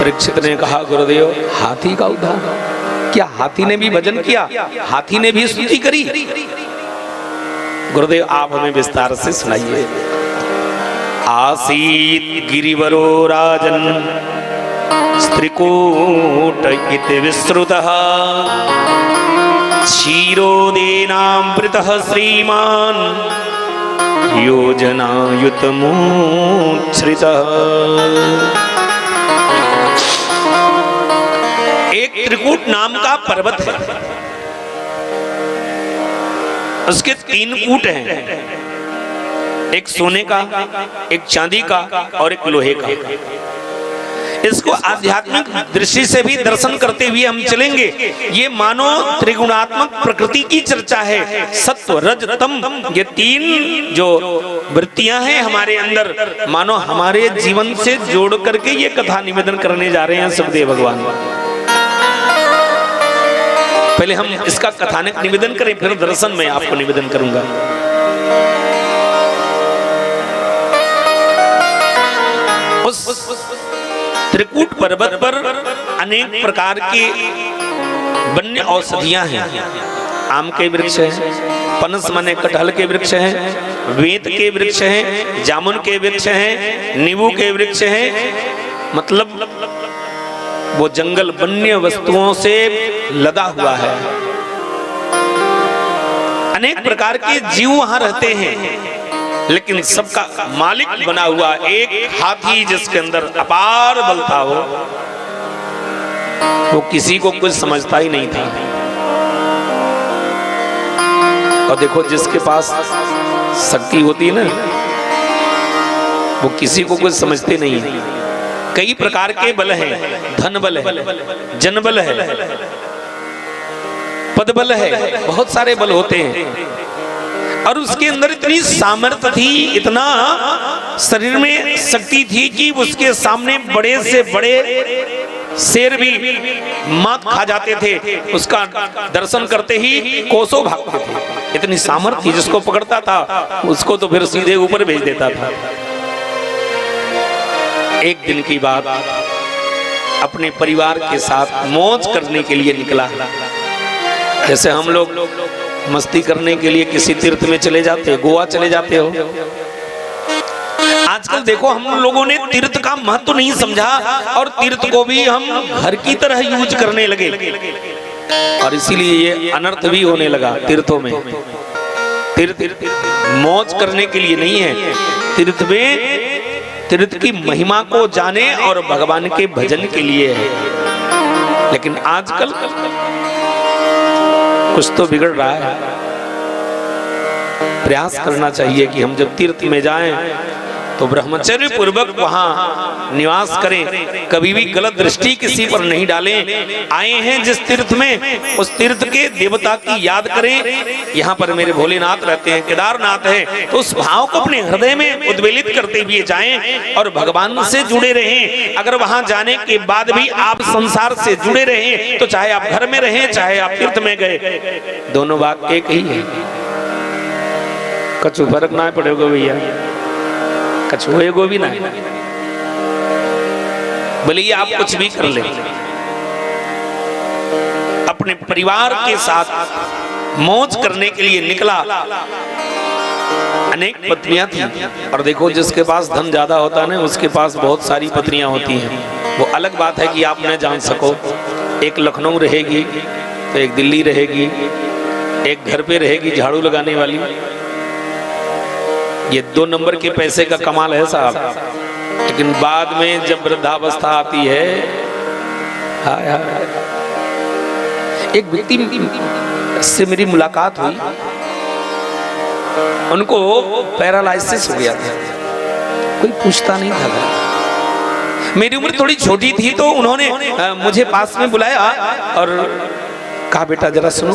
परीक्षित ने कहा गुरुदेव हाथी का उद्धार, क्या हाथी ने भी भजन किया, हाथी ने भी स्तुति करी? गुरुदेव आप हमें विस्तार से सुनाइए। आसीत गिरिवरो राजन स्त्रीकूट इति विश्रुतः क्षीरोदेनामृतः श्रीमान योजनायुतमुच्छ्रितः। एक त्रिकूट नाम का पर्वत है, उसके 3 कूट हैं, एक सोने का, एक चांदी का और एक लोहे का। इसको आध्यात्मिक दृष्टि से भी दर्शन करते हुए हम चलेंगे। ये मानो त्रिगुणात्मक प्रकृति की चर्चा है। सत्व रज तम, ये 3 जो वृत्तियां हैं हमारे अंदर, मानो हमारे जीवन से जोड़ करके ये कथा निवेदन करने जा रहे हैं सुखदेव भगवान। पहले हम इसका कथानक निवेदन करें, फिर दर्शन में आपको निवेदन करूंगा। उस त्रिकूट पर्वत पर अनेक प्रकार की वन्य औषधियां हैं। आम के वृक्ष हैं, पनस माने कटहल के वृक्ष हैं, वेत के वृक्ष हैं, जामुन के वृक्ष हैं, नींबू के वृक्ष हैं। मतलब वो जंगल वन्य वस्तुओं से लदा हुआ है। अनेक प्रकार के जीव वहां रहते हैं, लेकिन सबका मालिक बना हुआ एक हाथी जिसके अंदर अपार बल था, वो किसी को कुछ समझता ही नहीं था। और देखो जिसके पास शक्ति होती है ना, वो किसी को कुछ समझते नहीं। कई प्रकार के बल हैं, धन बल है, जन बल है, पद बल है, बहुत सारे बल होते हैं। और उसके अंदर इतनी सामर्थ्य थी, इतना शरीर में शक्ति थी कि उसके सामने बड़े से बड़े शेर भी मात खा जाते थे। उसका दर्शन करते ही कोसों भागते थे। इतनी सामर्थ्य थी, जिसको पकड़ता था उसको तो फिर सीधे ऊपर भेज देता था। एक दिन की बात, अपने परिवार के साथ मौज करने के लिए निकला। जैसे हम लोग मस्ती करने के लिए किसी तीर्थ में चले जाते, गोवा चले जाते हो। आजकल देखो हम लोगों ने तीर्थ का महत्व नहीं समझा और तीर्थ को भी हम घर की तरह यूज करने लगे, और इसीलिए ये अनर्थ भी होने लगा तीर्थों में। तीर्थ मौज करने के लिए नहीं है, तीर्थ में तीर्थ की महिमा को जाने और भगवान के भजन के लिए है। लेकिन आजकल कुछ तो बिगड़ रहा है। प्रयास करना चाहिए कि हम जब तीर्थ में जाएं तो ब्रह्मचर्य पूर्वक वहां निवास करें, कभी भी गलत दृष्टि किसी पर नहीं डालें। आए हैं जिस तीर्थ में, उस तीर्थ के देवता की याद करें। यहाँ पर मेरे भोलेनाथ रहते हैं, केदारनाथ है, तो उस भाव को अपने हृदय में उद्वेलित करते हुए जाएं और भगवान से जुड़े रहें। अगर वहां जाने के बाद भी आप संसार से जुड़े रहें, तो चाहे आप घर में रहें, चाहे आप तीर्थ में गए, दोनों बात एक ही है। कछु फर्क ना पड़ेगा भैया, कछुएगो भी ना, भले ही आप कुछ भी कर ले। अपने परिवार के साथ मौज करने के लिए निकला। अनेक पत्नियां थी, और देखो जिसके पास धन ज्यादा होता है ना, उसके पास बहुत सारी पत्नियां होती हैं। वो अलग बात है कि आप न जान सको। एक लखनऊ रहेगी, तो एक दिल्ली रहेगी, एक घर पे रहेगी झाड़ू लगाने वाली। ये 2 नंबर के पैसे का कमाल है साहब। लेकिन बाद में जब वृद्धावस्था आती है, हाय हाय। एक व्यक्ति से मेरी मुलाकात हुई, उनको पैरालाइसिस हो गया था, कोई पूछता नहीं था। मेरी उम्र थोड़ी छोटी थी, तो उन्होंने मुझे पास में बुलाया और कहा बेटा जरा सुनो।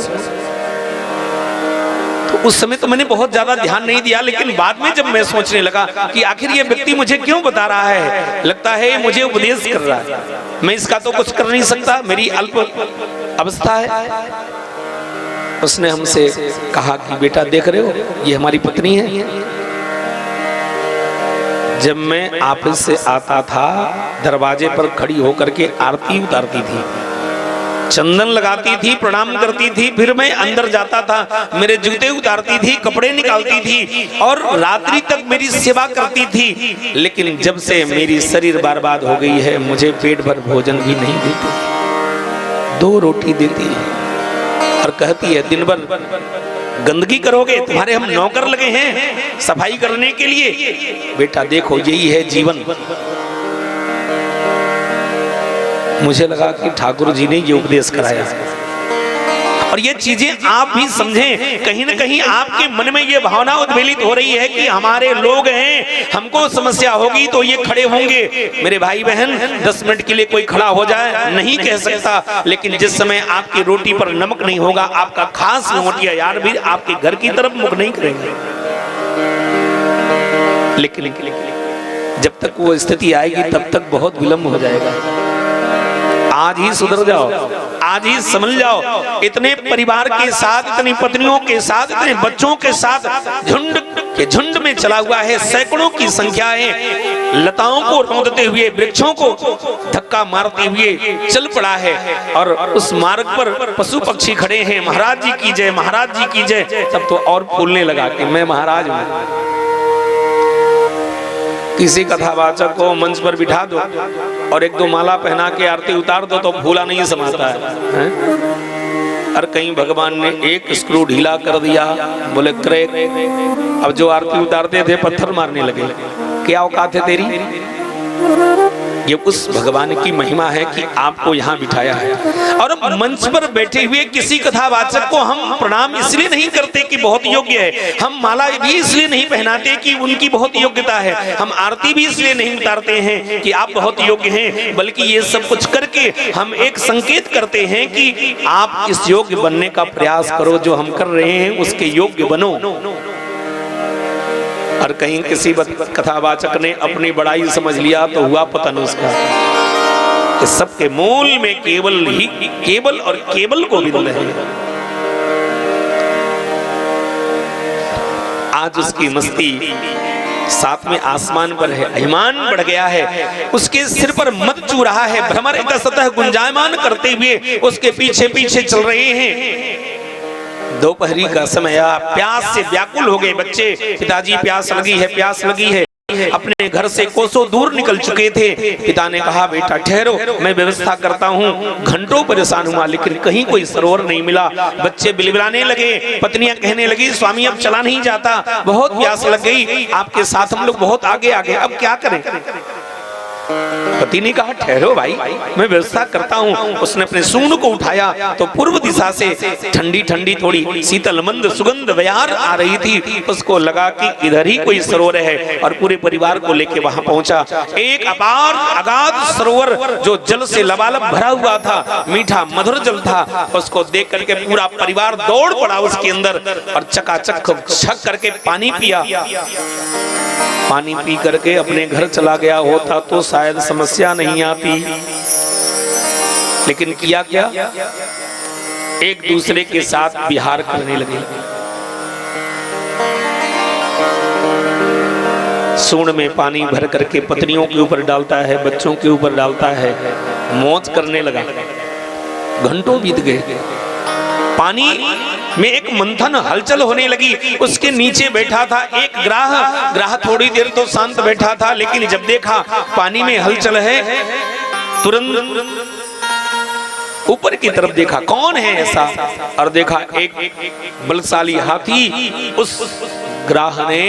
उस समय तो मैंने बहुत ज्यादा ध्यान नहीं दिया, लेकिन बाद में जब मैं सोचने लगा कि आखिर ये व्यक्ति मुझे क्यों बता रहा है, लगता है मुझे उपदेश कर रहा है, मैं इसका तो कुछ कर नहीं सकता, मेरी अल्प अवस्था है। उसने हमसे कहा कि बेटा देख रहे हो, ये हमारी पत्नी है, जब मैं ऑफिस से आता था, दरवाजे पर खड़ी होकर के आरती उतारती थी, चंदन लगाती थी, प्रणाम करती थी, फिर मैं अंदर जाता था, मेरे जूते उतारती थी, कपड़े निकालती थी और रात्रि तक मेरी सेवा करती थी। लेकिन जब से मेरी शरीर बर्बाद हो गई है, मुझे पेट भर भोजन भी नहीं देती, 2 रोटी देती है और कहती है दिन भर गंदगी करोगे, तुम्हारे हम नौकर लगे हैं सफाई करने के लिए। बेटा देखो यही है जीवन। मुझे लगा कि ठाकुर जी ने ये उपदेश कराया और ये चीजें आप भी समझें। कहीं ना कहीं आपके मन में ये भावना उद्वेलित हो रही है कि हमारे लोग हैं, हमको समस्या होगी तो ये खड़े होंगे। मेरे भाई बहन 10 मिनट के लिए कोई खड़ा हो जाए नहीं कह सकता, लेकिन जिस समय आपकी रोटी पर नमक नहीं होगा, आपका खास लंगोटिया यार भी आपके घर की तरफ मुख नहीं करेंगे। लेकिन जब तक वो स्थिति आएगी तब तक बहुत विलंब हो जाएगा। आज ही सुधर जाओ, आज ही समझ जाओ। इतने परिवार के साथ, इतनी पत्नियों के साथ, इतने बच्चों के साथ झुंड के झुंड में चला हुआ है, सैकड़ों की संख्या है, लताओं को रौंदते हुए, वृक्षों को धक्का मारते हुए चल पड़ा है और उस मार्ग पर पशु पक्षी खड़े हैं। महाराज जी की जय, महाराज जी की जय। तब तो और फूलने लगा कि मैं महाराज हूं। किसी कथावाचक को मंच पर बिठा दो और 1-2 माला पहना के आरती उतार दो तो फूला नहीं समाता है? और कहीं भगवान ने एक स्क्रू ढीला कर दिया, बोले क्रैक, अब जो आरती उतारते थे पत्थर मारने लगे। क्या औकात है तेरी? ये उस भगवान की महिमा है कि आपको यहाँ बिठाया है। और मंच पर बैठे हुए किसी कथावाचक को हम प्रणाम इसलिए नहीं करते कि बहुत योग्य है, हम माला भी इसलिए नहीं पहनाते कि उनकी बहुत योग्यता है, हम आरती भी इसलिए नहीं उतारते हैं कि आप बहुत योग्य हैं, बल्कि ये सब कुछ करके हम एक संकेत करते हैं कि आप इस योग्य बनने का प्रयास करो, जो हम कर रहे हैं उसके योग्य बनो। और कहीं किसी कथावाचक ने अपनी बड़ाई समझ लिया तो हुआ पतन उसका। कि सबके मूल में केवल और केवल गोविंद है। आज उसकी मस्ती 7वें आसमान पर है, अभिमान बढ़ गया है, उसके सिर पर मद चू रहा है, भ्रमर इतस्ततः गुंजायमान करते हुए उसके पीछे पीछे चल रहे हैं। दोपहरी का समय, प्यास से व्याकुल हो गए बच्चे, पिताजी प्यास लगी है, प्यास लगी है। अपने घर से कोसों दूर निकल चुके थे। पिता ने कहा बेटा ठहरो, मैं व्यवस्था करता हूँ। घंटों परेशान हुआ लेकिन कहीं कोई सरोवर नहीं मिला। बच्चे बिलबिलाने लगे, पत्नियां कहने लगी स्वामी अब चला नहीं जाता, बहुत प्यास लग गई, आपके साथ हम लोग बहुत आगे आ गए, अब क्या करें? पति ने कहा ठहरो भाई, मैं व्यवस्था करता हूँ। उसने अपने सूंड को उठाया तो पूर्व दिशा से ठंडी ठंडी थोड़ी शीतल मंद सुगंध बयार आ रही थी। उसको लगा कि इधर ही कोई सरोवर है और पूरे परिवार को लेके वहां पहुंचा। एक अपार अगाध सरोवर जो जल से लबालब भरा हुआ था, मीठा मधुर जल था। उसको देख करके पूरा परिवार दौड़ पड़ा उसके अंदर और चकाचक छक करके पानी पिया। पानी पी करके अपने घर चला गया होता तो शायद समस्या नहीं आती, लेकिन किया क्या, एक दूसरे के साथ विहार करने लगे। सूंड में पानी भर करके पत्नियों के ऊपर डालता है, बच्चों के ऊपर डालता है, मौज करने लगा। घंटों बीत गए, पानी में एक मंथन हलचल होने लगी। उसके नीचे बैठा था एक ग्राह थोड़ी देर तो शांत बैठा था, लेकिन जब देखा पानी में हलचल है तुरंत ऊपर की तरफ देखा कौन है ऐसा, और देखा एक बलशाली हाथी उस ग्राह ने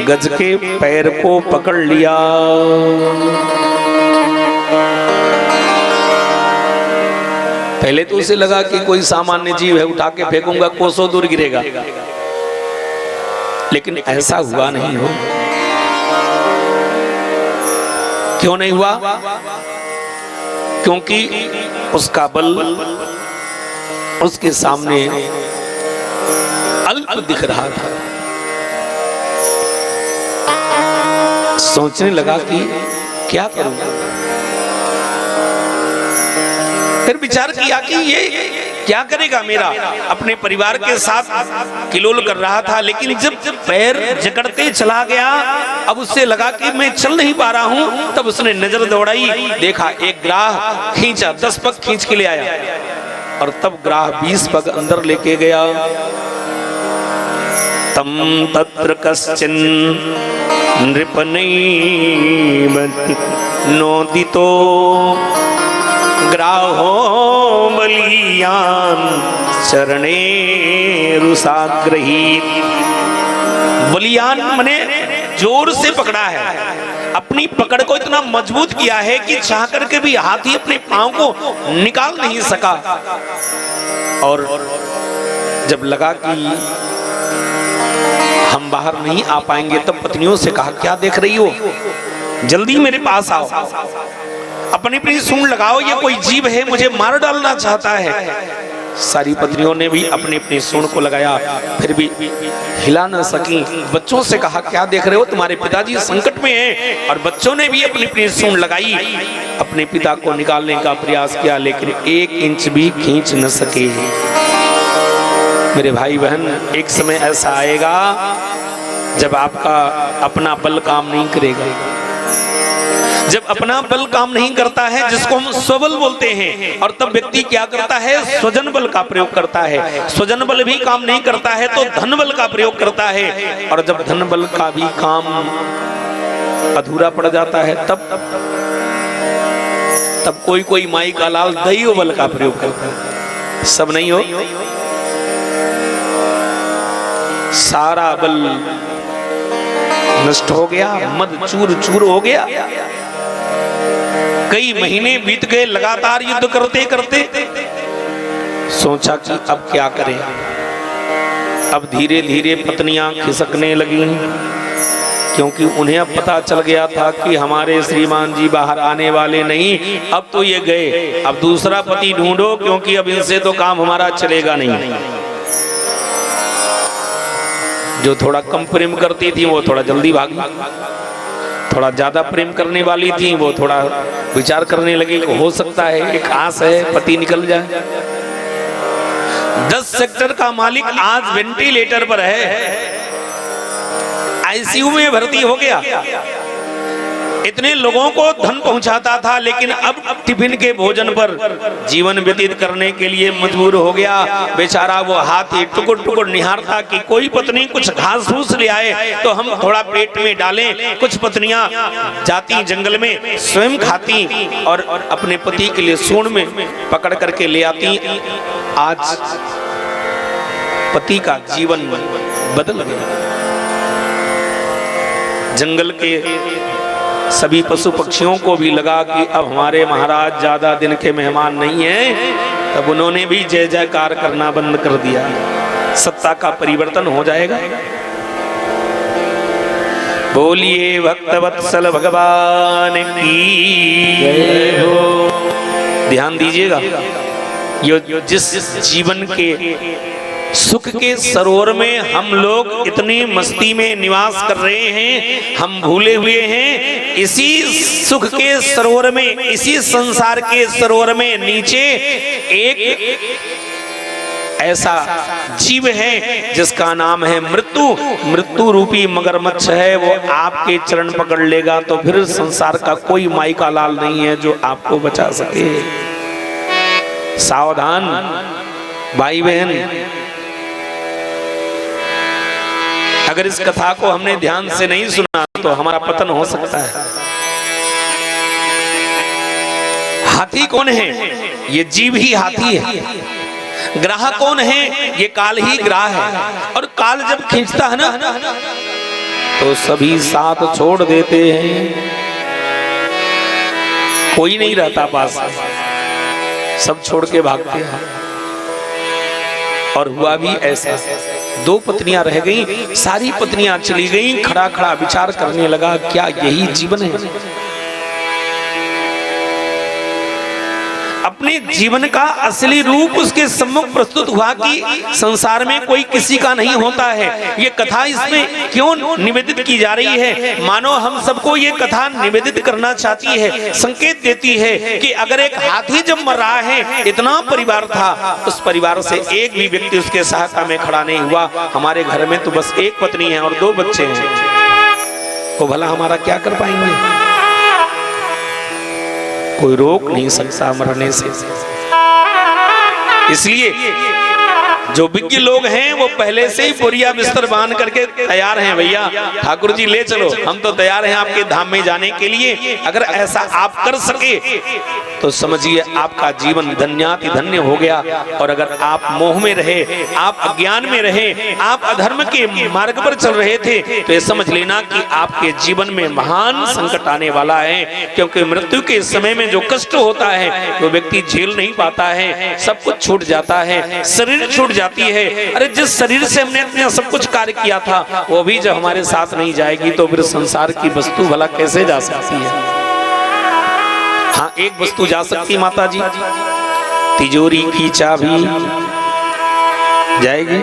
गज के पैर को पकड़ लिया। पहले तो उसे लगा कि कोई सामान्य जीव है, उठा के फेंकूंगा कोसों दूर गिरेगा, लेकिन ऐसा हुआ नहीं हो। क्यों नहीं हुआ? क्योंकि उसका बल उसके सामने अल्प दिख रहा था। सोचने लगा कि क्या करूंगा। फिर विचार किया कि ये क्या करेगा मेरा? अपने परिवार के साथ किलोल कर रहा था, लेकिन जब पैर जकड़ते चला गया, अब उससे लगा कि मैं चल नहीं पा रहा हूं, तब उसने नजर दौड़ाई, देखा एक ग्राह खींचा, 10 पग खींच के ले आया, और तब ग्राह 20 पग अंदर लेके गया। तम तत्र कश्चिन नृपनैव नोदितो ग्राहो बलियान चरणे रुसाग्रहीत। बलियान मने जोर से पकड़ा है, अपनी पकड़ को इतना मजबूत किया है कि चाह करके भी हाथी अपने पांव को निकाल नहीं सका। और जब लगा कि हम बाहर नहीं आ पाएंगे, तब पत्नियों से कहा, क्या देख रही हो, जल्दी मेरे पास आओ, अपनी अपनी सूंड लगाओ, ये कोई जीव है, मुझे मार डालना चाहता है। सारी पत्नियों ने भी अपनी अपनी सूंड को लगाया, फिर भी हिला न सकी। बच्चों से कहा, क्या देख रहे हो, तुम्हारे पिताजी संकट में हैं। और बच्चों ने भी अपनी अपनी सूंड लगाई, अपने पिता को निकालने का प्रयास किया, लेकिन 1 इंच भी खींच न सके। मेरे भाई बहन, एक समय ऐसा आएगा जब आपका अपना बल काम नहीं करेगा। जब अपना बल काम नहीं करता है, जिसको हम स्वबल बोलते हैं, और तब व्यक्ति क्या करता है, स्वजन बल का प्रयोग करता है। स्वजन बल भी काम नहीं करता है तो धन बल का प्रयोग करता है, और जब धन बल का भी काम अधूरा पड़ जाता है, तब कोई माई का लाल दैव बल का प्रयोग करता है। सब नहीं हो, सारा बल नष्ट हो गया, मद चूर चूर हो गया। कई महीने बीत गए लगातार युद्ध करते करते। सोचा कि अब क्या करें। अब धीरे धीरे पत्नियां खिसकने लगी, क्योंकि उन्हें अब पता चल गया था कि हमारे श्रीमान जी बाहर आने वाले नहीं, अब तो ये गए, अब दूसरा पति ढूंढो, क्योंकि अब इनसे तो काम हमारा चलेगा नहीं। जो थोड़ा कम प्रेम करती थी वो थोड़ा जल्दी भागी, थोड़ा ज्यादा प्रेम करने वाली थी वो थोड़ा विचार करने लगी, हो सकता है एक आस है पति निकल जाए। 10 सेक्टर का मालिक आज वेंटिलेटर पर है, आईसीयू में भर्ती हो गया, इतने लोगों को धन पहुंचाता था, लेकिन अब टिफिन के भोजन पर जीवन व्यतीत करने के लिए मजबूर हो गया। बेचारा वो हाथी टुकुर टुकुर निहारता कि कोई पत्नी कुछ घास फूस ले आए तो हम थोड़ा पेट में डालें। कुछ पत्नियां जाती जंगल में स्वयं खाती और अपने पति के लिए सूंड में पकड़ करके ले आती। आज पति का जीवन बदल गया। जंगल के सभी पशु पक्षियों को भी लगा कि अब हमारे महाराज ज्यादा दिन के मेहमान नहीं हैं, तब उन्होंने भी जय जयकार करना बंद कर दिया। सत्ता का परिवर्तन हो जाएगा। बोलिए भक्तवत्सल भगवान की जय हो। ध्यान दीजिएगा, ये जिस जीवन के सुख के सरोवर में हम लोग इतनी मस्ती में निवास कर रहे हैं, हम भूले हुए हैं इसी सुख के सरोवर में, इसी संसार के सरोवर में नीचे एक ऐसा जीव है जिसका नाम है मृत्यु। मृत्यु रूपी मगरमच्छ है, वो आपके चरण पकड़ लेगा तो फिर संसार का कोई माई का लाल नहीं है जो आपको बचा सके। सावधान भाई बहन, अगर इस कथा को हमने ध्यान से नहीं सुना तो हमारा पतन हो सकता है। हाथी कौन है? ये जीव ही हाथी है। ग्राह कौन है? ये काल ही ग्राह है। और काल जब खींचता है ना तो सभी साथ छोड़ देते हैं, कोई नहीं रहता पास, सब छोड़ के भागते हैं। और हुआ भी ऐसा, 2 पत्नियां रह गईं, सारी पत्नियां चली गईं। खड़ा खड़ा विचार करने लगा, क्या यही जीवन है? अपने जीवन का असली रूप उसके सम्मुख प्रस्तुत हुआ कि संसार में कोई किसी का नहीं होता है। ये कथा इसमें क्यों निवेदित की जा रही है? मानो हम सबको ये कथा निवेदित करना चाहती है, संकेत देती है कि अगर एक हाथी जब मर रहा है, इतना परिवार था, उस परिवार से एक भी व्यक्ति उसके सहायता में खड़ा नहीं हुआ। हमारे घर में तो बस एक पत्नी है और 2 बच्चे हैं, तो भला हमारा क्या कर पाएंगे? कोई रोक नहीं सकता मरने से। इसलिए जो विज्ञ लोग हैं वो पहले से ही बोरिया बिस्तर बांध करके तैयार हैं। भैया ठाकुर जी ले चलो, हम तो तैयार हैं आपके धाम में जाने के लिए। अगर ऐसा आप कर सके तो समझिए आपका जीवन धन्याति धन्य हो गया। और अगर आप मोह में रहे, आप अज्ञान में रहे, आप अधर्म के मार्ग पर चल रहे थे, तो ये समझ लेना कि आपके जीवन में महान संकट आने वाला है। क्योंकि मृत्यु के समय में जो कष्ट होता है वो व्यक्ति झेल नहीं पाता है, सब कुछ छूट जाता है, शरीर छूट जाती है। अरे जिस शरीर से हमने अपना सब कुछ कार्य किया था, वो भी जब हमारे साथ नहीं जाएगी तो फिर संसार की वस्तु भला कैसे जा सकती है? हाँ, एक वस्तु जा सकती माता जी, तिजोरी की चाबी जाएगी?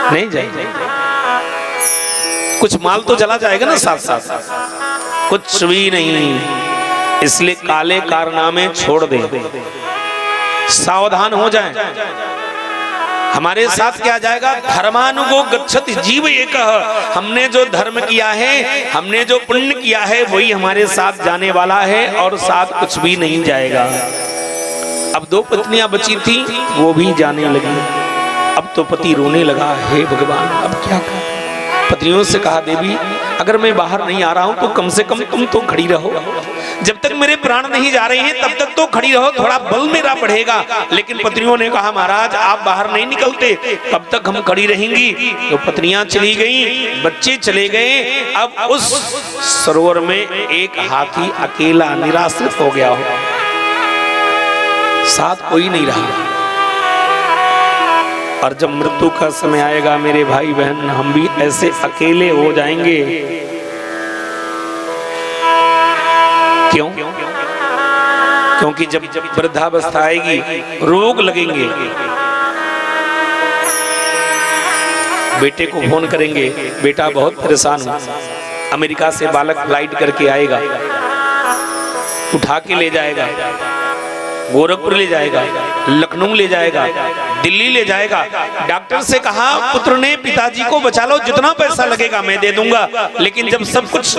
नहीं जाएगी। कुछ माल तो चला जाएगा ना साथ साथ, कुछ भी नहीं। इसलिए काले कारनामे छोड़ दें, सावधान हो जाएं। हमारे साथ क्या जाएगा? धर्मानुगो गच्छति जीव एकः। हमने जो धर्म किया है, हमने जो पुण्य किया है, वही हमारे साथ जाने वाला है और साथ कुछ भी नहीं जाएगा। अब 2 पत्नियां बची थी, वो भी जाने लगी। अब तो पति रोने लगा, हे भगवान अब क्या करें? पत्नियों से कहा, देवी अगर मैं बाहर नहीं आ रहा हूं तो कम से कम तुम तो खड़ी रहो। जब तक मेरे प्राण नहीं जा रहे हैं तब तक तो खड़ी रहो, थोड़ा बल मेरा बढ़ेगा। लेकिन पत्नियों ने कहा, महाराज आप बाहर नहीं निकलते तब तक हम खड़ी रहेंगी। तो पत्नियां चली गईं, बच्चे चले गए। अब उस सरोवर में एक हाथी अकेला निराश्रित हो गया हो, साथ कोई नहीं रहा। और जब मृत्यु का समय आएगा मेरे भाई बहन, हम भी ऐसे अकेले हो जाएंगे। क्यों? क्योंकि जब वृद्धावस्था आएगी, रोग लगेंगे, बेटे को फोन करेंगे, बेटा बहुत परेशान हूं, अमेरिका से बालक फ्लाइट करके आएगा, उठा के ले जाएगा, गोरखपुर ले जाएगा, लखनऊ ले जाएगा, दिल्ली ले जाएगा। डॉक्टर से कहा, पुत्र ने पिताजी को बचा लो, जितना पैसा लगेगा मैं दे दूंगा। लेकिन जब सब कुछ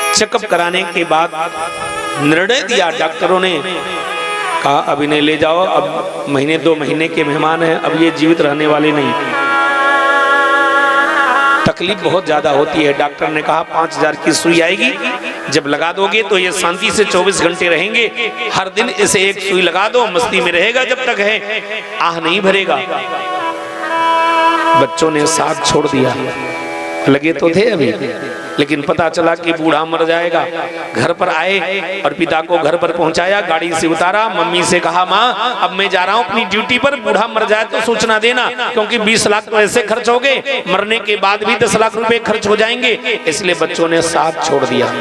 चेकअप कराने के बाद निर्णय दिया डॉक्टरों ने, कहा अब इन्हें ले जाओ, अब 1-2 महीने के मेहमान हैं, अब ये जीवित रहने वाले नहीं। तकलीफ बहुत ज्यादा होती है। डॉक्टर ने कहा 5000 की सुई आएगी, जब लगा दोगे तो ये शांति से 24 घंटे रहेंगे, हर दिन इसे एक सुई लगा दो, मस्ती में रहेगा जब तक है, आह नहीं भरेगा। बच्चों ने साथ छोड़ दिया, लगे तो थे अभी, लेकिन पता चला कि बूढ़ा मर जाएगा। घर पर आए और पिता को घर पर पहुंचाया, गाड़ी से उतारा, मम्मी से कहा, माँ अब मैं जा रहा हूं अपनी ड्यूटी पर, बूढ़ा मर जाए तो सूचना देना, क्योंकि 20 लाख तो ऐसे खर्च हो गए, मरने के बाद भी 10 लाख रुपए खर्च हो जाएंगे। इसलिए बच्चों ने साथ छोड़ दिया।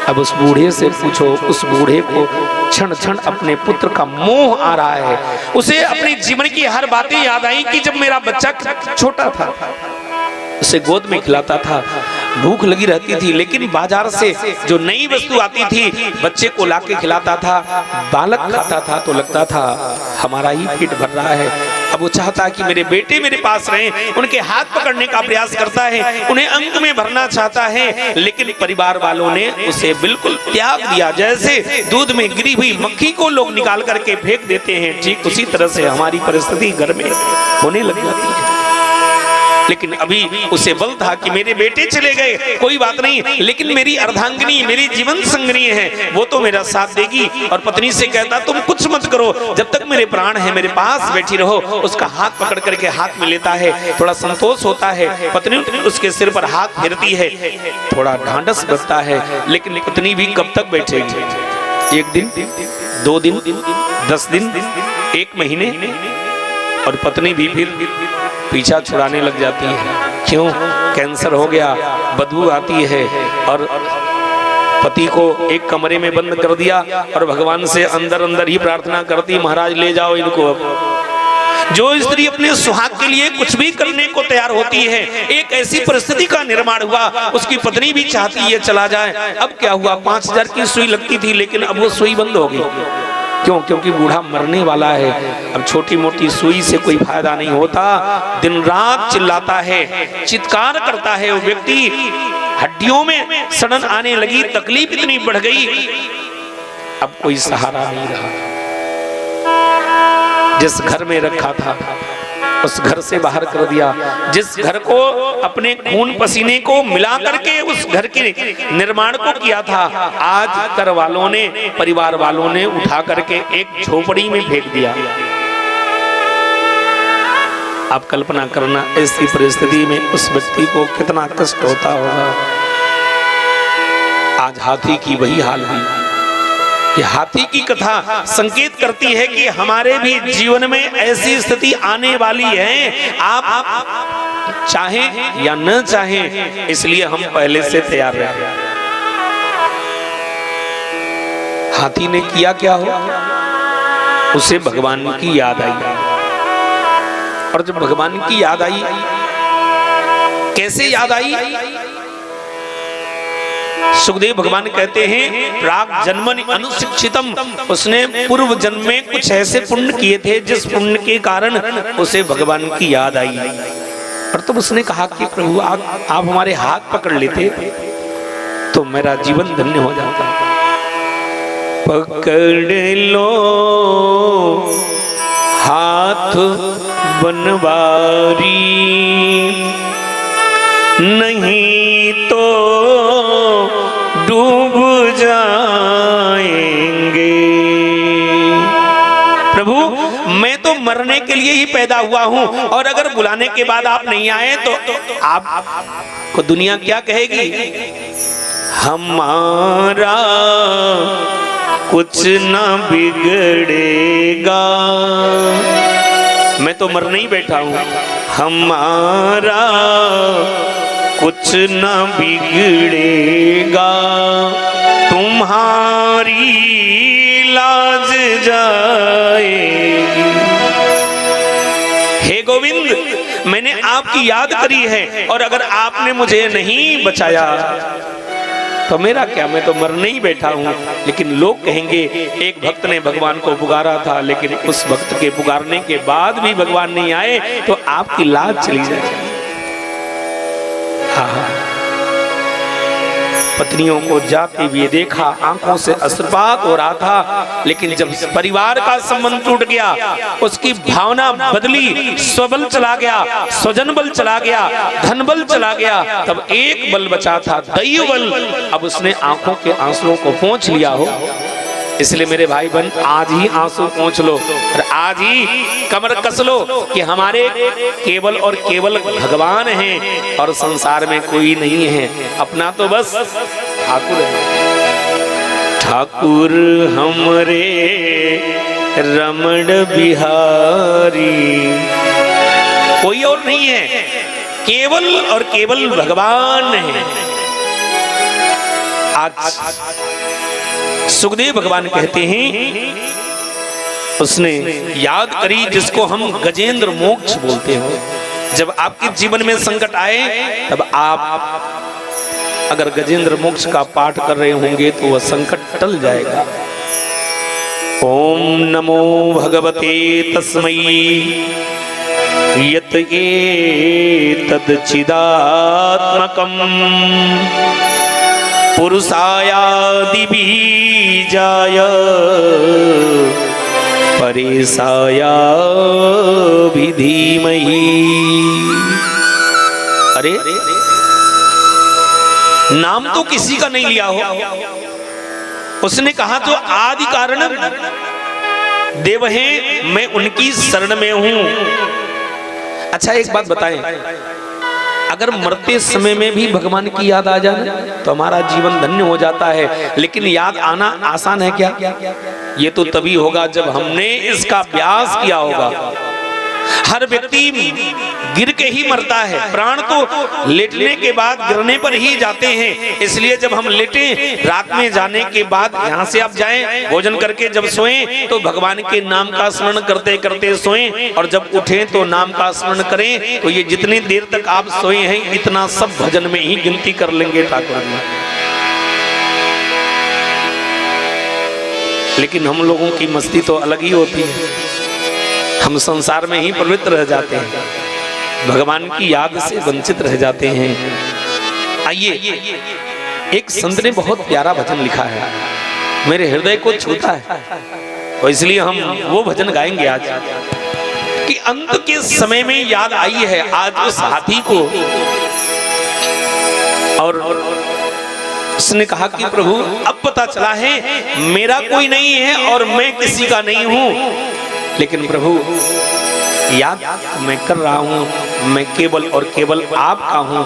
अब उस बूढ़े से पूछो, उस बूढ़े को क्षण क्षण अपने पुत्र का मोह आ रहा है। उसे अपने जीवन की हर बातें याद आई कि जब मेरा बच्चा छोटा था, उसे गोद में खिलाता था, भूख लगी रहती थी, लेकिन बाजार से जो नई वस्तु आती थी बच्चे को लाके खिलाता था, बालक खाता था तो लगता था हमारा ही पेट भर रहा है। अब वो चाहता है कि मेरे बेटे मेरे पास रहें, उनके हाथ पकड़ने का प्रयास करता है, उन्हें अंग में भरना चाहता है, लेकिन परिवार वालों ने उसे बिल्कुल त्याग दिया। जैसे दूध में गिरी हुई मक्खी को लोग निकाल करके फेंक देते हैं, ठीक उसी तरह से हमारी परिस्थिति घर में होने लग जाती है। लेकिन अभी उसे बल था कि मेरे बेटे चले गए, कोई बात नहीं, लेकिन मेरी अर्धांगिनी, मेरी जीवन संगिनी है, वो तो मेरा साथ देगी। और पत्नी से कहता, तुम कुछ मत करो, जब तक मेरे प्राण है मेरे पास बैठी रहो। उसका हाथ पकड़ करके हाथ में लेता है, थोड़ा संतोष होता है। पत्नी उसके सिर पर हाथ फेरती है, थोड़ा ढांढस बचता है, लेकिन पत्नी भी कब तक बैठेगी? 1 दिन, 2 दिन, 10 दिन, 1 महीने, और पत्नी भी फिर पीछा छुड़ाने लग जाती है। क्यों? कैंसर हो गया, बदबू आती है और पति को एक कमरे में बंद कर दिया और भगवान से अंदर अंदर ही प्रार्थना करती, महाराज ले जाओ इनको। अब जो स्त्री अपने सुहाग के लिए कुछ भी करने को तैयार होती है, एक ऐसी परिस्थिति का निर्माण हुआ, उसकी पत्नी भी चाहती है चला जाए। अब क्या हुआ, 5000 की सुई लगती थी, लेकिन अब वो सुई बंद हो गई। क्यों? क्योंकि बूढ़ा मरने वाला है। अब छोटी मोटी सुई से कोई फायदा नहीं होता। दिन रात चिल्लाता है, चित्कार करता है वो व्यक्ति, हड्डियों में सड़न आने लगी, तकलीफ इतनी बढ़ गई, अब कोई सहारा नहीं रहा। जिस घर में रखा था उस घर से बाहर कर दिया। जिस घर को अपने खून पसीने को मिला करके उस घर के निर्माण को किया था, आज घर वालों ने, परिवार वालों ने उठा करके एक झोपड़ी में फेंक दिया। आप कल्पना करना, ऐसी परिस्थिति में उस व्यक्ति को कितना कष्ट होता होगा। आज हाथी की वही हाल हुई। ये हाथी की कथा संकेत करती है कि हमारे भी जीवन में ऐसी स्थिति आने वाली है। आप चाहें या न चाहें, इसलिए हम पहले से तैयार रहे। हाथी ने किया क्या हो, उसे भगवान की याद आई। और जब भगवान की याद आई, कैसे याद आई? सुखदेव भगवान कहते हैं, प्राग जन्मनि अनुशिक्षितम, उसने पूर्व जन्म में कुछ ऐसे पुण्य किए थे जिस पुण्य के कारण उसे भगवान की याद आई। और तब उसने कहा कि प्रभु आप हमारे हाथ पकड़ लेते तो मेरा जीवन धन्य हो जाता। पकड़ लो हाथ बनवारी, नहीं तो डूब जाएंगे। प्रभु मैं तो मरने के लिए ही पैदा हुआ हूं, और अगर बुलाने के बाद आप नहीं आए तो आपको दुनिया क्या कहेगी? हमारा कुछ ना बिगड़ेगा, मैं तो मरने ही बैठा हूं, हमारा कुछ ना बिगड़ेगा, तुम्हारी लाज जाएगी। हे गोविंद, मैंने आपकी याद करी है, और अगर आपने मुझे नहीं बचाया तो मेरा क्या, मैं तो मरने ही बैठा हूं। लेकिन लोग कहेंगे एक भक्त ने भगवान को पुकारा था, लेकिन उस भक्त के पुकारने के बाद भी भगवान नहीं आए तो आपकी लाज चली जाएगी। हाँ, पत्नियों को जाते हुए देखा, आंखों से अश्रुपात हो रहा था, लेकिन जब परिवार का संबंध टूट गया, उसकी भावना बदली, स्वबल चला गया, स्वजन बल चला गया, धन बल चला गया, तब एक बल बचा था, दैव बल। अब उसने आंखों के आंसुओं को पोंछ लिया हो। इसलिए मेरे भाई बहन, आज ही आंसू पोंछ लो और आज ही कमर कस लो कि हमारे केवल और केवल भगवान हैं और संसार में कोई नहीं है। अपना तो बस ठाकुर है। ठाकुर हमरे रमण बिहारी, कोई और नहीं है, केवल और केवल भगवान है। आज सुखदेव भगवान कहते हैं, उसने याद करी जिसको हम गजेंद्र मोक्ष बोलते हो। जब आपके जीवन में संकट आए, तब आप अगर गजेंद्र मोक्ष का पाठ कर रहे होंगे तो वह संकट टल जाएगा। ओम नमो भगवते तस्मै यत एतद् चिदात्मकम् पुरुषायादि बीजाय परेशाय धीमहि। अरे नाम तो किसी का नहीं लिया हो, उसने कहा तो आदि कारण देव हैं, मैं उनकी शरण में हूं। अच्छा एक बात बताएं, अगर मरते समय में भी भगवान की याद आ जाए तो हमारा जीवन धन्य हो जाता है। लेकिन याद आना आसान है क्या? ये तो तभी होगा जब हमने इसका अभ्यास किया होगा। हर व्यक्ति गिर के ही मरता है। प्राण तो लेटने के बाद गिरने पर ही जाते हैं। इसलिए जब हम लेटे रात में जाने के बाद यहाँ से आप जाएं, भोजन करके जब सोएं तो भगवान के नाम का स्मरण करते करते सोएं, और जब उठें तो नाम का स्मरण करें। तो ये जितनी देर तक आप सोए हैं इतना सब भजन में ही गिनती कर लेंगे ठाकुर जी। लेकिन हम लोगों की मस्ती तो अलग ही होती है, हम संसार में ही प्रवृत्त रह जाते हैं, भगवान की याद से वंचित रह जाते हैं। आइए, एक संत ने बहुत प्यारा भजन लिखा है, मेरे हृदय को छूता है, और इसलिए हम वो भजन गाएंगे आज कि अंत के समय में याद आई है आज उस हाथी को। और उसने कहा कि प्रभु अब पता चला है मेरा कोई नहीं है और मैं किसी का नहीं हूं, लेकिन प्रभु याद मैं कर रहा हूं, मैं केवल और केवल आपका हूं।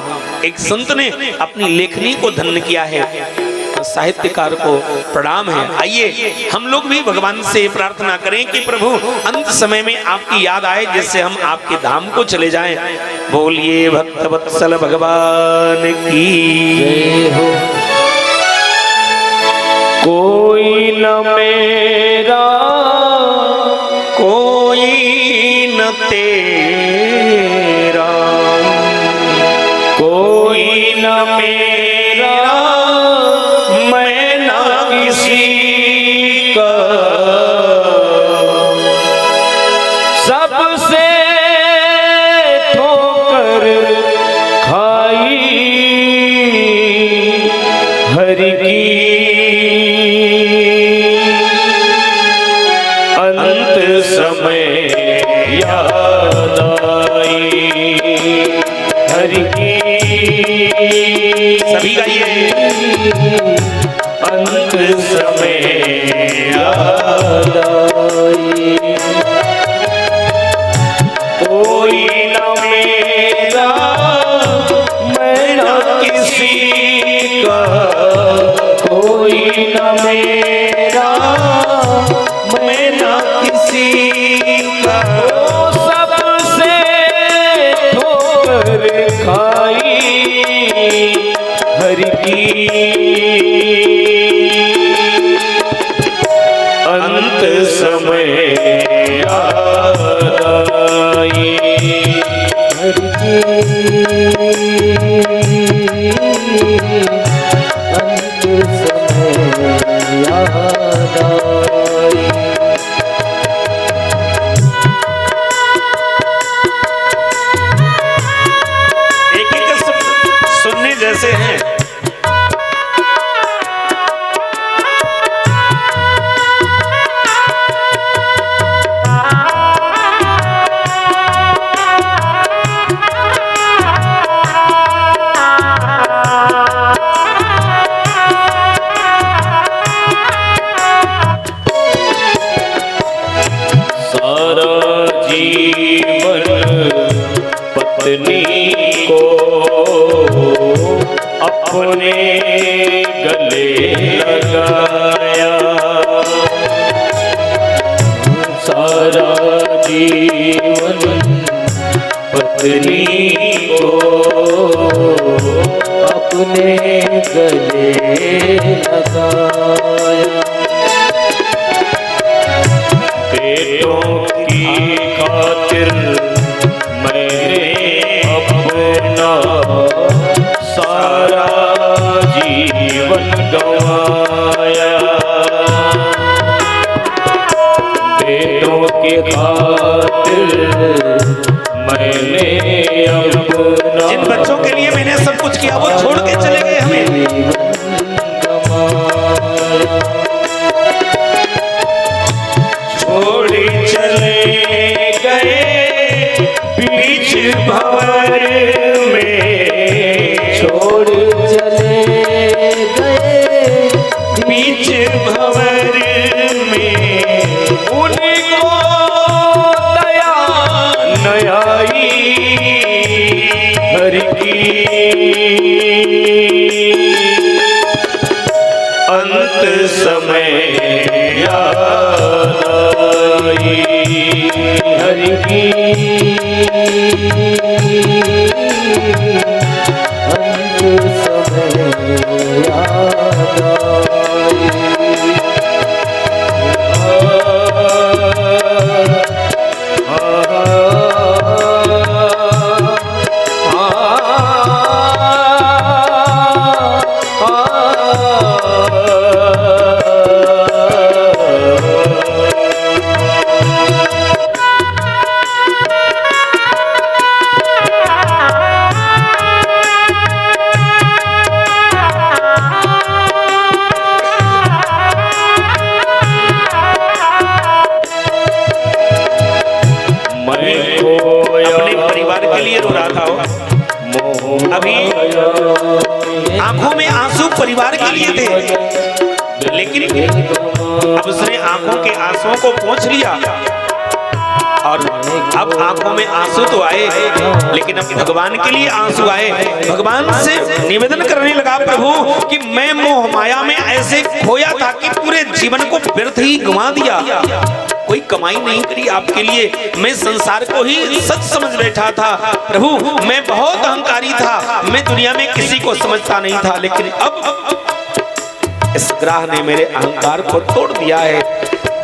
एक संत ने अपनी लेखनी को धन्य किया है, साहित्यकार को प्रणाम है। आइए हम लोग भी भगवान से प्रार्थना करें कि प्रभु अंत समय में आपकी याद आए, जिससे हम आपके धाम को चले जाएं। बोलिए भक्त वत्सल भगवान की जय हो। कोई न मेरा कोई न तेरा, कोई न मेरा मैं न किसी का, सबसे ठोकर खाई हरि की, अंत समय याद आई हरि की। सभी गाइए। अंत समय याद आई, कोई न मेरा मैं न किसी का, कोई न मेरा मैं न किसी का, सबसे ठोकर खाई हरि की, अंत समय याद आई हरि की, अंत समय याद आई। एक एक सुनने जैसे हैं। पत्नी को अपने गले लगाया, सारा जीवन पत्नी को अपने गले लगाया, पेटों की खातिर अपना सारा जीवन गंवाया, बेटों के खातिर मैंने अपना, जिन बच्चों के लिए मैंने सब कुछ किया वो छोड़ के चले गए हमें, छोड़ चले गए बीच भंवर में, छोड़ चले गए बीच भंवर में, उनको दया न आई हरि की, अंत समय याद आई हरि की। आंखों में आंसू परिवार के लिए थे, लेकिन अब उसने आंखों के आंसुओं को पोंछ लिया और अब आंखों में आंसू तो आए, लेकिन अब भगवान के लिए आंसू आए। भगवान से निवेदन करने लगा, प्रभु कि मैं मोह माया में ऐसे खोया था कि पूरे जीवन को व्यर्थ ही गंवा दिया, कोई कमाई नहीं करी आपके लिए, मैं संसार को ही सच समझ बैठा था। प्रभु मैं बहुत अहंकारी था, मैं दुनिया में किसी को समझता नहीं था, लेकिन अब इस ग्रह ने मेरे अहंकार को तोड़ दिया है।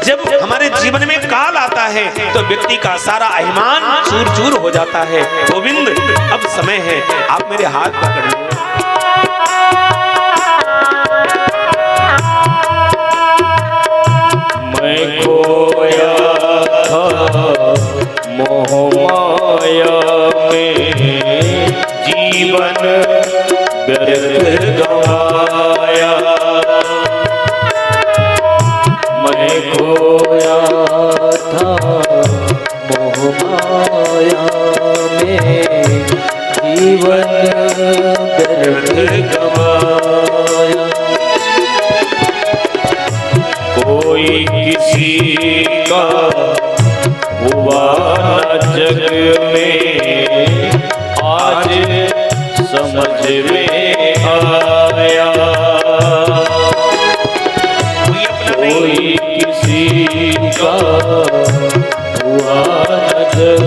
जब हमारे जीवन में काल आता है तो व्यक्ति का सारा अभिमान चूर चूर हो जाता है। गोविंद अब समय है, आप मेरे हाथ पकड़िए। मैं खोया था मोह माया में, जीवन व्यर्थ गवाया। मैं खोया था मोह माया में, जीवन व्यर्थ गवाया। कोई किसी का हुआ न जग में, आज समझ में आया। कोई किसी का हुआ न जग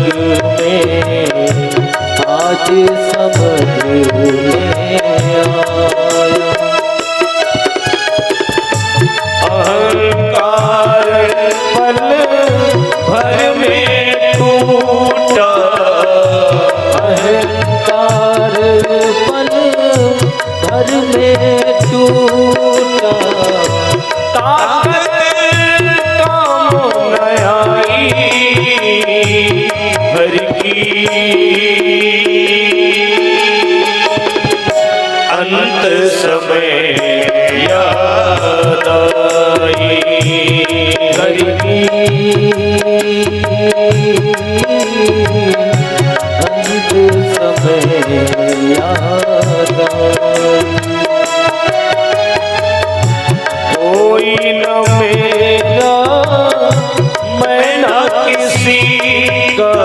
में, आज समझ में आया। अहंकार पल भर में टूटा, अहंकार पल भर में टूटा। ताकत काम न आई भर की, अंत समय याद आई घर की, अंत समय याद आई। कोई न मेरा मैं न किसी का,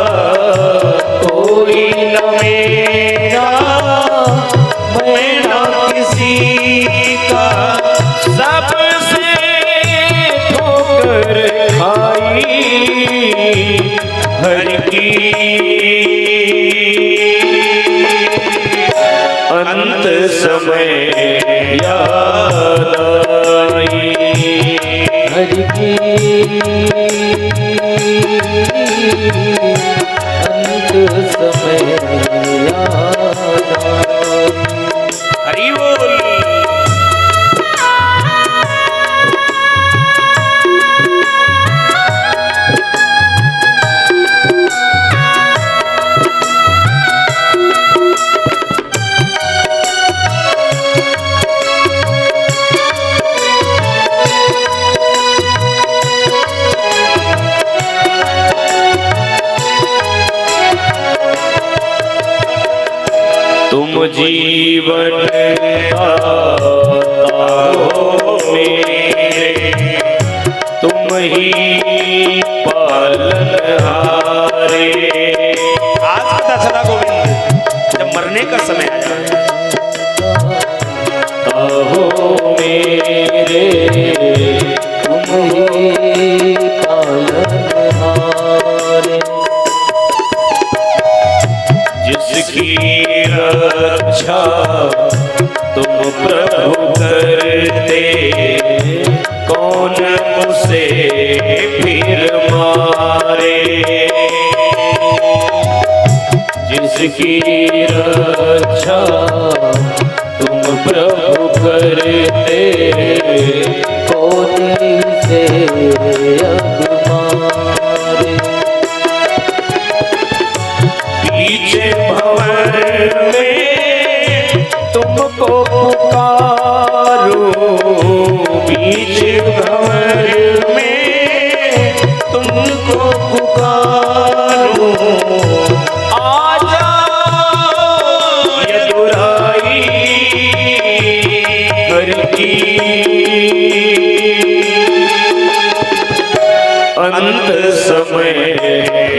कोई न मेरा मैं न किसी का। सबसे ठोकर खाई हर की, अंत समय याद आई हर की, अंत समय याद आई। हरि बोल। तुम जीवन दाता हो मेरे, तुम ही पालनहारे। आज पता चला गोविंद, जब मरने का समय आया, हो मेरे तुम ही पालनहारे। रक्षा तुम प्रभु करते, कौन उसे फिर मारे। जिसकी रक्षा तुम प्रभु करते, कौन से अब मारे। पीछे भंवर में तुमको पुकारो, पीछे भंवर में तुमको पुकारो। आजा यदुराई हर की, अंत समय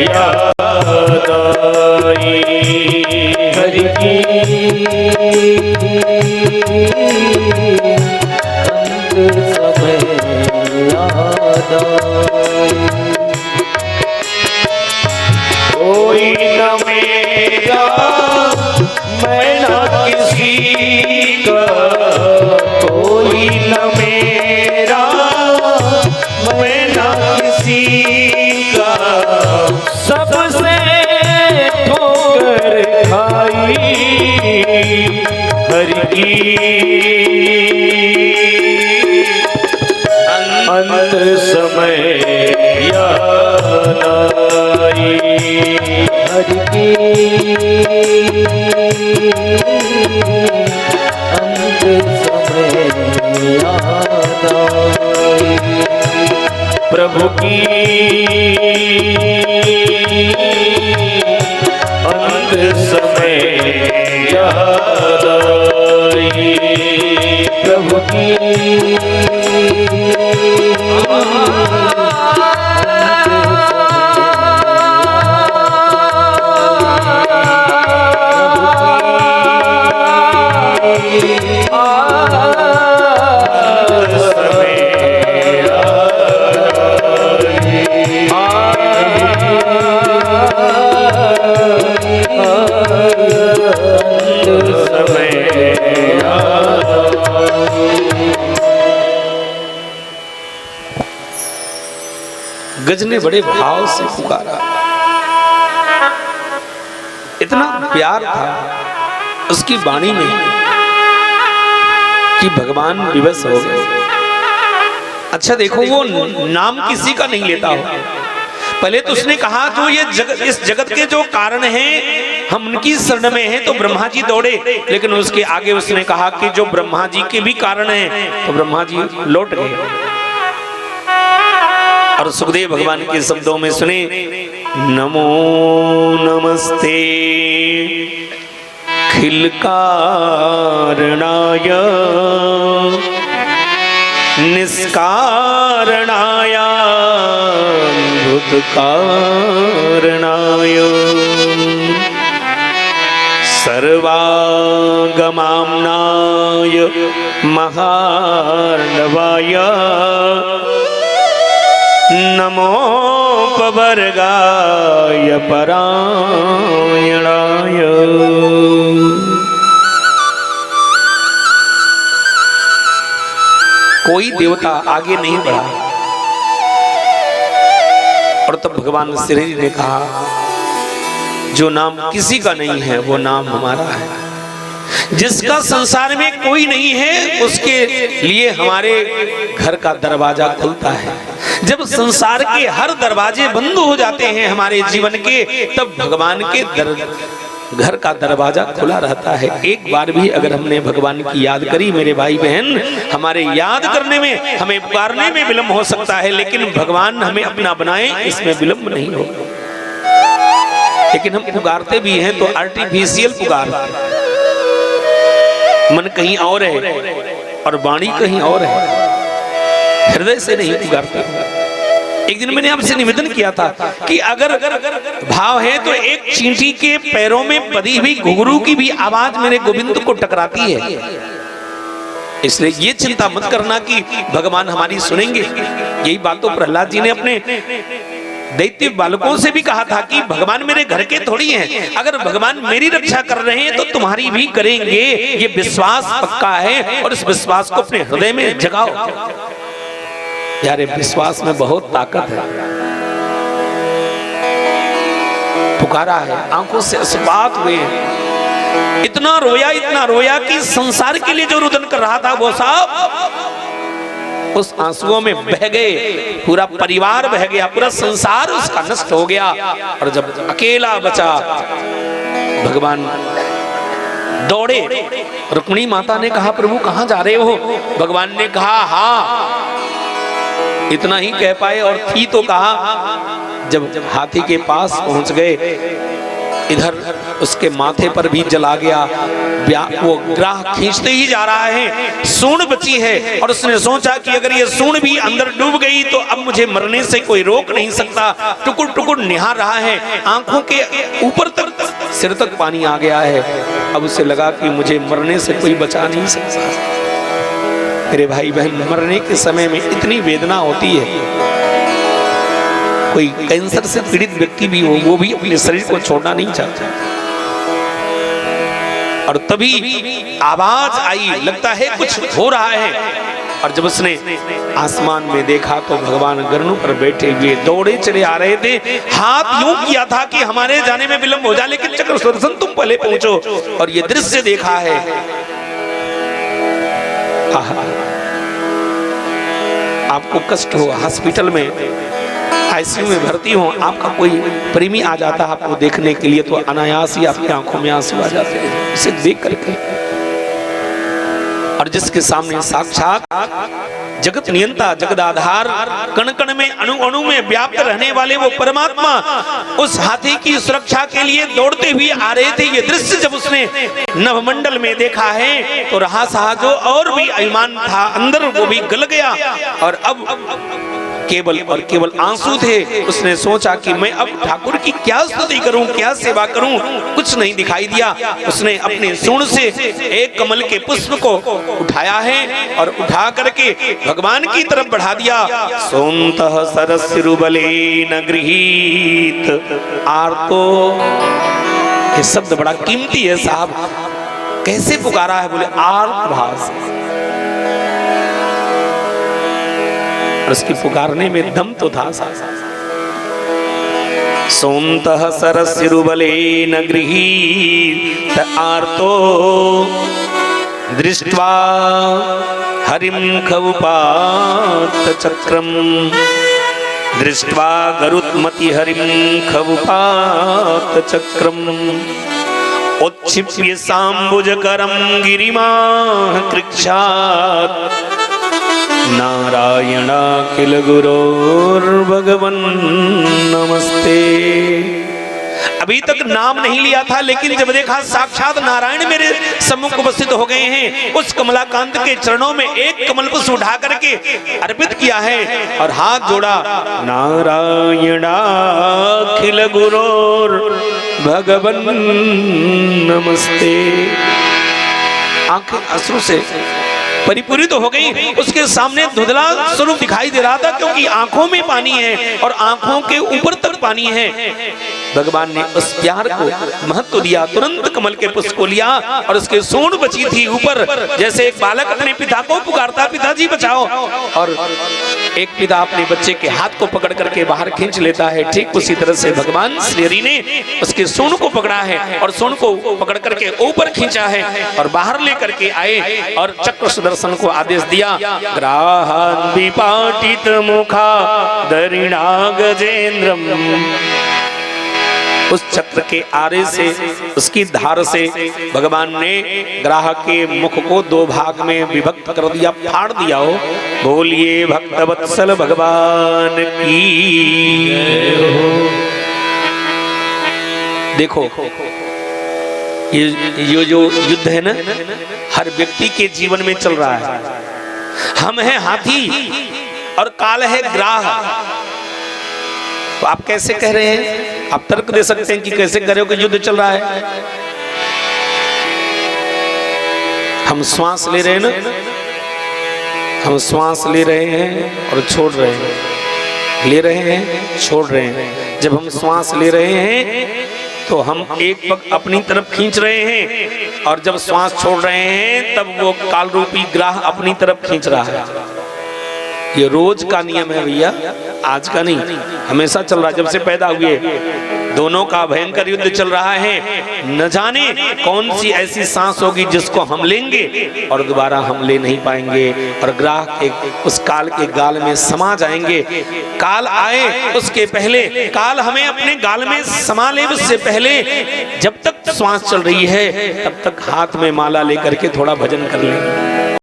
याद आई हरि की, अंत समय याद आई। कोई न मेरा मैं न किसी का, कोई न मेरा मैं न किसी का। सबसे ठोकर खाई हरि की, अंत समय याद आई हरि की, अंत समय याद आई। प्रभु की, अंत समय याद आई प्रभु की। गज ने बड़े भाव से पुकारा, इतना प्यार था उसकी वाणी में कि भगवान विवश हो गए। अच्छा देखो, वो नाम किसी का नहीं लेता हो। पहले तो उसने कहा जो ये इस जगत के जो कारण हैं हम उनकी शरण में हैं, तो ब्रह्मा जी दौड़े। लेकिन उसके आगे उसने कहा कि जो ब्रह्मा जी के भी कारण हैं, तो ब्रह्मा जी लौट गए। और सुखदेव भगवान के शब्दों में सुने, नमो नमस्ते खिल कारणाय निष्कारणाय भूत कारणाय सर्वागमाम्नाय महार्णवाय नमोपवर्गाय परायणाय। कोई देवता आगे नहीं बढ़ा। और तब भगवान श्री ने कहा, जो नाम किसी का नहीं है वो नाम हमारा है। जिसका संसार में कोई नहीं है उसके लिए हमारे घर का दरवाजा खुलता है। जब संसार के हर दरवाजे बंद हो जाते हैं हमारे जीवन के, तब भगवान के घर का दरवाजा खुला रहता है। एक बार भी अगर हमने भगवान की याद करी मेरे भाई बहन, हमारे याद करने में, हमें पुकारने में विलंब हो सकता है, लेकिन भगवान हमें अपना बनाए इसमें विलंब नहीं हो। लेकिन हम पुकारते भी हैं तो आर्टिफिशियल पुकार, मन कहीं और है और वाणी कहीं और है, हृदय से नहीं पुकारते। एक दिन मैंने आपसे निवेदन किया था कि अगर भाव है तो एक चींटी के पैरों में बधी हुई घुंघरू की भी आवाज मेरे गोविंद को टकराती है। इसलिए ये चिंता मत करना कि भगवान हमारी सुनेंगे। यही बात तो प्रहलाद जी ने अपने दैत्य बालकों से भी कहा था कि भगवान मेरे घर के थोड़ी हैं, अगर भगवान मेरी रक्षा कर रहे हैं तो तुम्हारी भी करेंगे, ये विश्वास पक्का है और इस विश्वास को अपने हृदय में जगाओ। यार विश्वास में बहुत ताकत है। पुकारा है, आंखों से अश्रुपात हुए, इतना रोया कि संसार के लिए जो रुदन कर रहा था वो साहब उस आंसुओं में बह गए, पूरा परिवार बह गया, पूरा संसार उसका नष्ट हो गया। और जब अकेला बचा, भगवान दौड़े। रुक्मिणी माता ने कहा प्रभु कहां जा रहे हो? भगवान ने कहा हाँ, इतना ही कह पाए और थी तो कहा। जब हाथी के पास पहुंच गए, इधर उसके माथे पर भी जला गया, वो ग्राह खींचते ही जा रहा है, सूंड बची है और उसने सोचा कि अगर ये सूंड भी अंदर डूब गई तो अब मुझे मरने से कोई रोक नहीं सकता। टुकुर टुकुर निहार रहा है, आंखों के ऊपर तक सिर तक पानी आ गया है। अब उसे लगा कि मुझे मरने से कोई बचा नहीं सकता। मेरे भाई बहन, मरने के समय में इतनी वेदना होती है। कोई कैंसर से पीड़ित व्यक्ति भी हो, वो भी अपने शरीर को छोड़ना नहीं चाहता। और तभी आवाज आई, लगता है कुछ हो रहा है। और जब उसने आसमान में देखा तो भगवान गरुड़ पर बैठे हुए दौड़े चले आ रहे थे। हाथ यूं किया था कि हमारे जाने में विलंब हो जाए, लेकिन चक्र सुदर्शन तुम पहले पहुंचो। और ये दृश्य देखा है। आपको कष्ट हो, हॉस्पिटल में आईसीयू में भर्ती हो, आपका कोई प्रेमी आ जाता है आपको देखने के लिए, तो अनायास ही आपकी आंखों में आंसू आ जाते हैं उसे देख करके। और जिसके सामने साक्षात जगत नियंता, जगदाधार, कण कण में, अणु अणु में व्याप्त रहने वाले वो परमात्मा उस हाथी की सुरक्षा के लिए दौड़ते हुए आ रहे थे। ये दृश्य जब उसने नवमंडल में देखा है तो रहा सहा जो और भी अभिमान था अंदर वो भी गल गया। और अब केवल और केवल आंसू थे। उसने सोचा कि मैं अब ठाकुर की क्या स्तुति करूं, क्या सेवा करूं, कुछ नहीं दिखाई दिया। उसने अपने सूंड से एक कमल के पुष्प को उठाया है और उठा करके भगवान की तरफ बढ़ा दिया। सोमतः सरसिरुबलेन गृहीत आर्तो, ये शब्द बड़ा कीमती है साहब। कैसे पुकारा है? बोले आर्त भास। उसकी पुकारने में दम तो था। सोमतः सरसिरुबलेन गृहीत आर्तो दृष्ट्वा हरिं खवुपात चक्रम, दृष्ट्वा गरुत्मति हरिं खवुपात चक्रम, उत्क्षिप्य साम्बुजकरं गिरिमाः कृक्षात्, नारायणाखिल गुरोर्भगवन् नमस्ते। अभी तक नाम नहीं लिया था, लेकिन जब देखा साक्षात नारायण मेरे सम्मुख उपस्थित हो गए हैं, उस कमलाकांत के चरणों में एक कमल पुष्प उठा करके अर्पित किया है और हाथ जोड़ा। नारायणाखिल गुरोर्भगवन् नमस्ते। आंखें अश्रु से परिपूरित तो हो गई। उसके सामने धुंधला स्वरूप दिखाई दे रहा था, क्योंकि आंखों में पानी है और आंखों के ऊपर तक पानी है। भगवान ने उस प्यार को महत्व दिया, तुरंत कमल के पुष्प को लिया और उसके सूंड बची थी ऊपर। जैसे एक बालक अपने पिता को पुकारता, पिताजी बचाओ, और एक पिता अपने बच्चे के हाथ को पकड़ करके बाहर खींच लेता है, ठीक उसी तरह से भगवान श्री हरि ने उसके सूंड को पकड़ा है और सूंड को पकड़ करके ऊपर खींचा है और बाहर लेकर के आए और चक्र सुदर्शन को आदेश दिया। ग्राहान् विपाटित मुखा दरिणा गजेन्द्रम। उस चक्र के आरे से, उसकी धार से भगवान ने ग्राह के मुख को दो भाग में विभक्त कर दिया, फाड़ दिया हो। बोलिए भक्तवत्सल भगवान की। देखो ये जो युद्ध है ना, हर व्यक्ति के जीवन में चल रहा है। हम हैं हाथी और काल है ग्राह। तो आप कैसे कह रहे हैं? आप तर्क दे सकते हैं कि कैसे कह रहे हो कि युद्ध चल रहा है। हम श्वास ले रहे हैं ना, हम श्वास ले रहे हैं और छोड़ रहे हैं। ले रहे हैं, छोड़ रहे हैं। जब हम श्वास ले रहे हैं तो हम एक पग अपनी तरफ खींच रहे हैं, और जब श्वास छोड़ रहे हैं तब वो काल रूपी ग्राह अपनी तरफ खींच रहा है। ये रोज का नियम है भैया, आज का नहीं, हमेशा चल रहा है। जब से पैदा हुए दोनों का भयंकर युद्ध चल रहा है। न जाने कौन सी ऐसी सांस होगी जिसको हम लेंगे और दोबारा हम ले नहीं पाएंगे, और ग्राह के उस काल के गाल में समा जाएंगे। काल आए उसके पहले, काल हमें अपने गाल में समा ले उससे पहले, जब तक श्वास चल रही है तब तक हाथ में माला लेकर के थोड़ा भजन कर लेंगे।